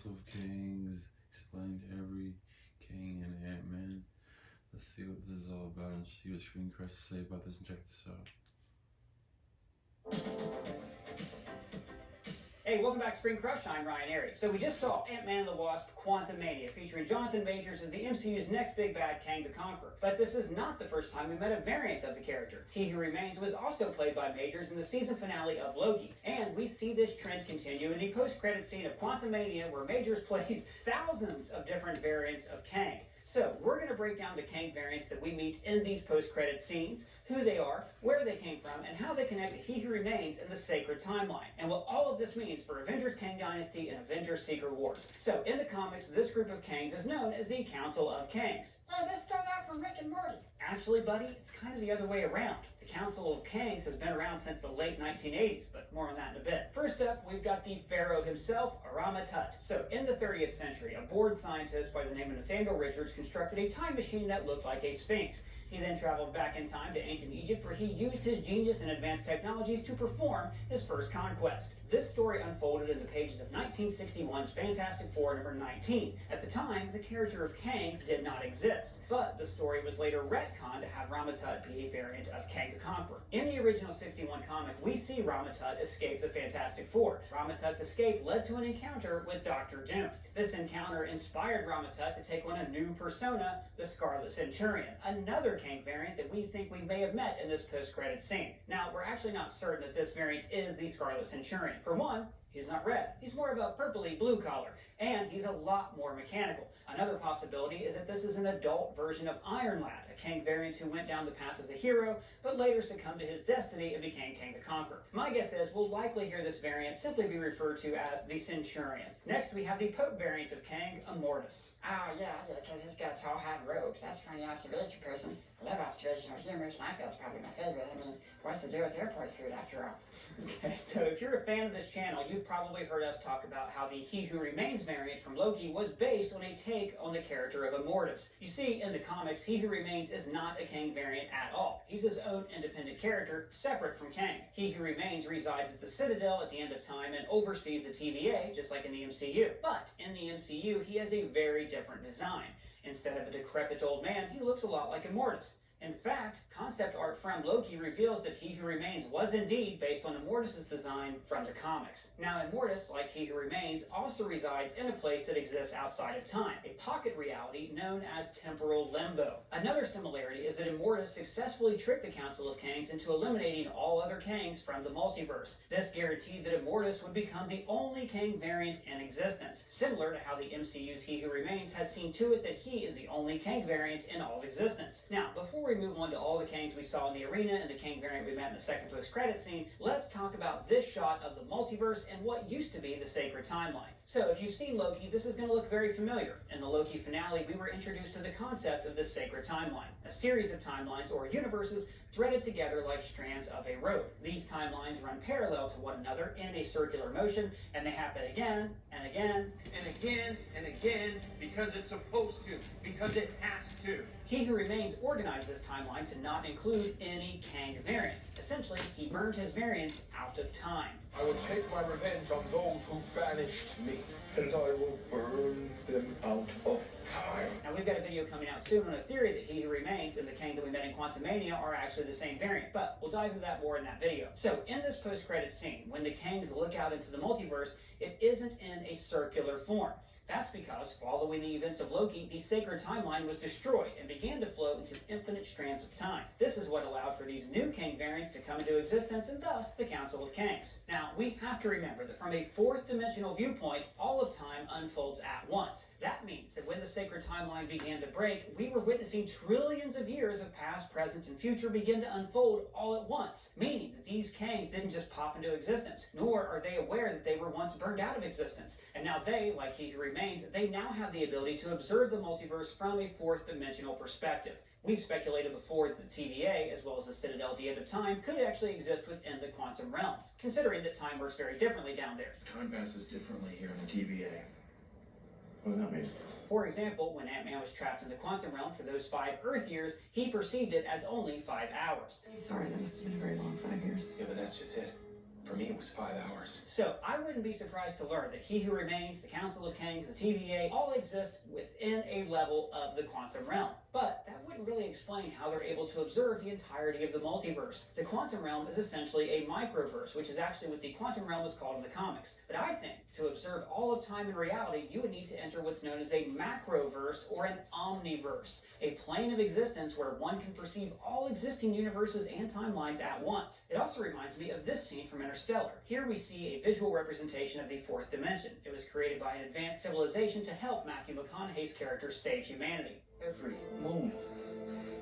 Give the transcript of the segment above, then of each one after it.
Council of Kings explained every Kang and AntMan. Let's see what this is all about and see what Screen Crush to say about this and check this out. Hey, welcome back to Screen Crush. I'm Ryan Airy. So we just saw Ant-Man and the Wasp: Quantumania, featuring Jonathan Majors as the MCU's next big bad, Kang the Conqueror. But this is not the first time we met a variant of the character. He Who Remains was also played by Majors in the season finale of Loki. And we see this trend continue in the post-credit scene of Quantumania, where Majors plays thousands of different variants of Kang. So we're going to break down the Kang variants that we meet in these post-credit scenes, who they are, where they came from, and how they connect to He Who Remains in the sacred timeline, and what all of this means for Avengers Kang Dynasty and Avengers Secret Wars. So in the comics, this group of Kangs is known as the Council of Kangs. Oh, this stole that from Rick and Morty. Actually, buddy, it's kind of the other way around. The Council of Kangs has been around since the late 1980s, but more on that in a bit. First up, we've got the Pharaoh himself, Rama Tut. So in the 30th century, a bored scientist by the name of Nathaniel Richards constructed a time machine that looked like a sphinx. He then traveled back in time to ancient Egypt, where he used his genius and advanced technologies to perform his first conquest. This story unfolded in the pages of 1961's Fantastic Four number 19. At the time, the character of Kang did not exist, but the story was later retconned to have Rama Tut be a variant of Kang the Conqueror. In the original 61 comic, we see Rama Tut escape the Fantastic Four. Rama Tut's escape led to an encounter with Dr. Doom. This encounter inspired Rama Tut to take on a new persona, the Scarlet Centurion, another Kang variant that we think we may have met in this post-credit scene. Now, we're actually not certain that this variant is the Scarlet Centurion. For one, he's not red. He's more of a purpley blue color, and he's a lot more mechanical. Another possibility is that this is an adult version of Iron Lad, a Kang variant who went down the path of the hero, but later succumbed to his destiny and became Kang the Conqueror. My guess is we'll likely hear this variant simply be referred to as the Centurion. Next, we have the Pope variant of Kang, Immortus. Oh, yeah, because he's got tall hat robes. That's funny observation, person. I love observational humor, Seinfeld's probably my favorite. I mean, what's to do with airport food after all? Okay, so if you're a fan of this channel, you've probably heard us talk about how the He Who Remains variant from Loki was based on a take on the character of Immortus. You see, in the comics, He Who Remains is not a Kang variant at all. He's his own independent character, separate from Kang. He Who Remains resides at the Citadel at the end of time and oversees the TVA, just like in the MCU. But in the MCU, he has a very different design. Instead of a decrepit old man, he looks a lot like Immortus. In fact, concept art from Loki reveals that He Who Remains was indeed based on Immortus' design from the comics. Now, Immortus, like He Who Remains, also resides in a place that exists outside of time, a pocket reality known as temporal limbo. Another similarity is that Immortus successfully tricked the Council of Kangs into eliminating all other Kangs from the multiverse. This guaranteed that Immortus would become the only Kang variant in existence, similar to how the MCU's He Who Remains has seen to it that he is the only Kang variant in all of existence. Now, before we move on to all the Kangs we saw in the arena and the Kang variant we met in the second post-credit scene, let's talk about this shot of the multiverse and what used to be the sacred timeline. So if you've seen Loki, this is going to look very familiar. In the Loki finale, we were introduced to the concept of the sacred timeline, a series of timelines or universes threaded together like strands of a rope. These timelines run parallel to one another in a circular motion, and they happen again and again and again and again because it's supposed to, because it has to. He Who Remains organized this timeline to not include any Kang variants. Essentially, he burned his variants out of time. I will take my revenge on those who banished me, and I will burn them out of time. Now, we've got a video coming out soon on a theory that He Who Remains and the Kang that we met in Quantumania are actually the same variant, but we'll dive into that more in that video. So, in this post-credit scene, when the Kangs look out into the multiverse, it isn't in a circular form. That's because, following the events of Loki, the sacred timeline was destroyed and began to flow into infinite strands of time. This is what allowed for these new Kang variants to come into existence, and thus the Council of Kangs. Now, we have to remember that from a fourth dimensional viewpoint, all of time unfolds at once. That means that when the sacred timeline began to break, we were witnessing trillions of years of past, present, and future begin to unfold all at once, meaning that these Kangs didn't just pop into existence, nor are they aware that they were once burned out of existence. And now they, like He Who Remains, they now have the ability to observe the multiverse from a fourth dimensional perspective. We've speculated before that the TVA, as well as the Citadel at the end of time, could actually exist within the quantum realm, considering that time works very differently down there. Time passes differently here in the TVA. What does that mean? For example, when Ant-Man was trapped in the quantum realm for those 5 Earth years, he perceived it as only 5 hours. Sorry, that must have been a very long 5 years. Yeah, but that's just it. For me, it was 5 hours. So, I wouldn't be surprised to learn that He Who Remains, the Council of Kangs, the TVA, all exist within a level of the quantum realm. But that wouldn't really explain how they're able to observe the entirety of the multiverse. The quantum realm is essentially a microverse, which is actually what the quantum realm is called in the comics. But I think to observe all of time and reality, you would need to enter what's known as a macroverse or an omniverse, a plane of existence where one can perceive all existing universes and timelines at once. It also reminds me of this scene from Interstellar. Here we see a visual representation of the fourth dimension. It was created by an advanced civilization to help Matthew McConaughey's character save humanity. Every moment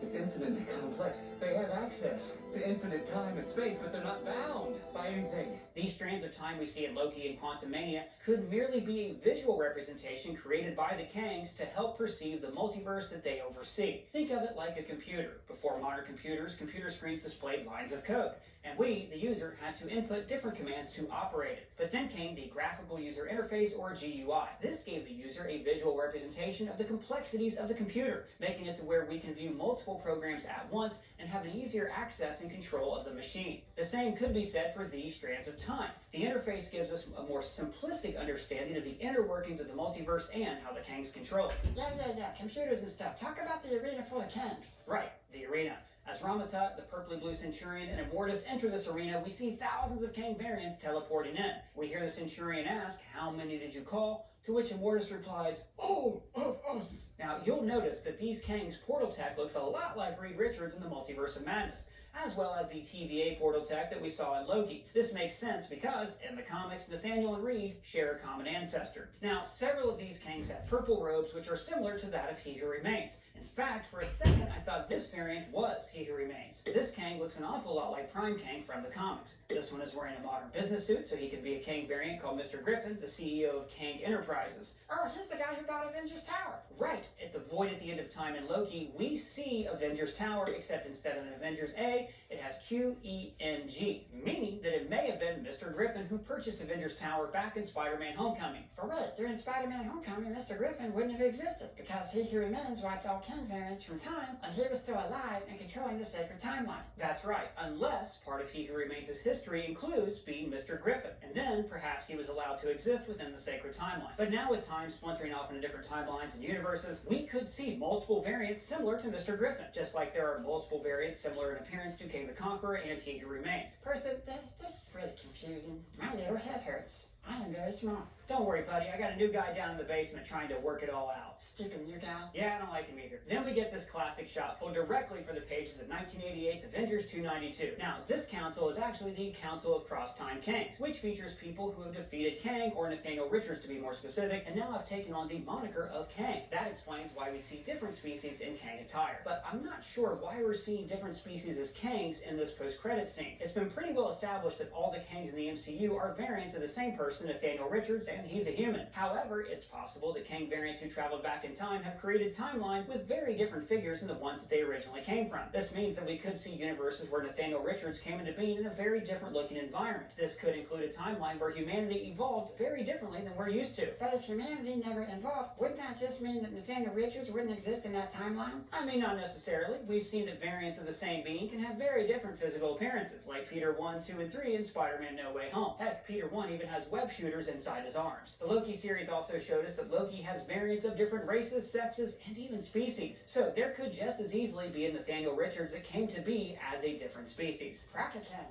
is infinitely complex. They have access to infinite time and space, but they're not bound by anything. These strands of time we see in Loki and Quantumania could merely be a visual representation created by the Kangs to help perceive the multiverse that they oversee. Think of it like a computer. Before modern computers, computer screens displayed lines of code, and we, the user, had to input different commands to operate it. But then came the graphical user interface, or GUI. This gave the user a visual representation of the complexities of the computer, making it to where we can view multiple programs at once and have an easier access and control of the machine. The same could be said for these strands of time. The interface gives us a more simplistic understanding of the inner workings of the multiverse and how the Kangs control it. Yeah, computers and stuff. Talk about the arena full of Kangs. Right, the arena. As Ramata, the purpley blue Centurion, and Immortus enter this arena, we see thousands of Kang variants teleporting in. We hear the Centurion ask, "How many did you call?" To which Immortus replies, "All of us." Now, you'll notice that these Kangs portal tech looks a lot like Reed Richards in the Multiverse of Madness, as well as the TVA portal tech that we saw in Loki. This makes sense because, in the comics, Nathaniel and Reed share a common ancestor. Now, several of these Kangs have purple robes, which are similar to that of He Who Remains. In fact, for a second, I thought this variant was He Who Remains. This Kang looks an awful lot like Prime Kang from the comics. This one is wearing a modern business suit, so he can be a Kang variant called Mr. Griffin, the CEO of Kang Enterprises. Oh, he's the guy who bought Avengers Tower. Right. At the Void at the End of Time in Loki, we see Avengers Tower, except instead of an Avengers A, it has QENG, meaning that it may have been Mr. Griffin who purchased Avengers Tower back in Spider-Man Homecoming. But wait, during Spider-Man Homecoming, Mr. Griffin wouldn't have existed because He Who Remains wiped all Kang variants from time, and he was still alive and controlling the sacred timeline. That's right, unless part of He Who Remains' history includes being Mr. Griffin, and then perhaps he was allowed to exist within the sacred timeline. But now with time splintering off into different timelines and universes, we could see multiple variants similar to Mr. Griffin, just like there are multiple variants similar in appearance to King the Conqueror and He Who Remains. Percy, this is really confusing. My little head hurts. I am very small. Don't worry, buddy. I got a new guy down in the basement trying to work it all out. Stupid new guy. Yeah, I don't like him either. Then we get this classic shot pulled directly from the pages of 1988's Avengers 292. Now, this council is actually the Council of Cross-Time Kangs, which features people who have defeated Kang, or Nathaniel Richards to be more specific, and now have taken on the moniker of Kang. That explains why we see different species in Kang attire. But I'm not sure why we're seeing different species as Kangs in this post-credit scene. It's been pretty well established that all the Kangs in the MCU are variants of the same person, Nathaniel Richards, and he's a human. However, it's possible that Kang variants who traveled back in time have created timelines with very different figures than the ones that they originally came from. This means that we could see universes where Nathaniel Richards came into being in a very different looking environment. This could include a timeline where humanity evolved very differently than we're used to. But if humanity never evolved, wouldn't that just mean that Nathaniel Richards wouldn't exist in that timeline? I mean, not necessarily. We've seen that variants of the same being can have very different physical appearances, like Peter 1, 2, and 3 in Spider-Man No Way Home. Heck, Peter 1 even has web shooters inside his arms. The Loki series also showed us that Loki has variants of different races, sexes, and even species. So there could just as easily be a Nathaniel Richards that came to be as a different species. Rocket Kang.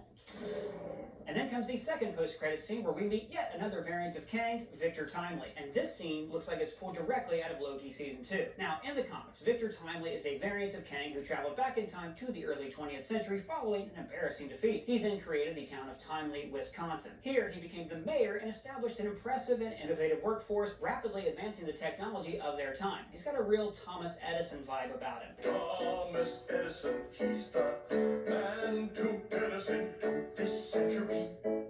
And then comes the second post-credit scene where we meet yet another variant of Kang, Victor Timely. And this scene looks like it's pulled directly out of Loki Season 2. Now, in the comics, Victor Timely is a variant of Kang who traveled back in time to the early 20th century following an embarrassing defeat. He then created the town of Timely, Wisconsin. Here, he became the mayor and established an impressive and innovative workforce, rapidly advancing the technology of their time. He's got a real Thomas Edison vibe about him. Thomas Edison, he's the man to get us into this century.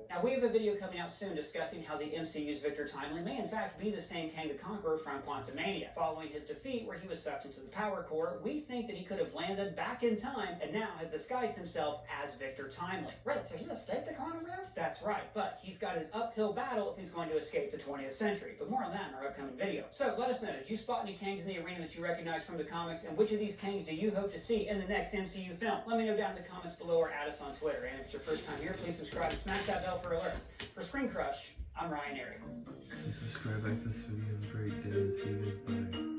Now, we have a video coming out soon discussing how the MCU's Victor Timely may in fact be the same Kang the Conqueror from Quantumania. Following his defeat where he was sucked into the power core, we think that he could have landed back in time and now has disguised himself as Victor Timely. Wait, so he escaped the quantum realm? That's right, but he's got an uphill battle if he's going to escape the 20th century. But more on that in our upcoming video. So let us know, did you spot any Kangs in the arena that you recognize from the comics, and which of these Kangs do you hope to see in the next MCU film? Let me know down in the comments below or add us on Twitter. And if it's your first time here, please subscribe and smash that bell for alerts. For Screen Crush, I'm Ryan Airy. Please subscribe, like this video. Have a great day, and see you guys. Bye.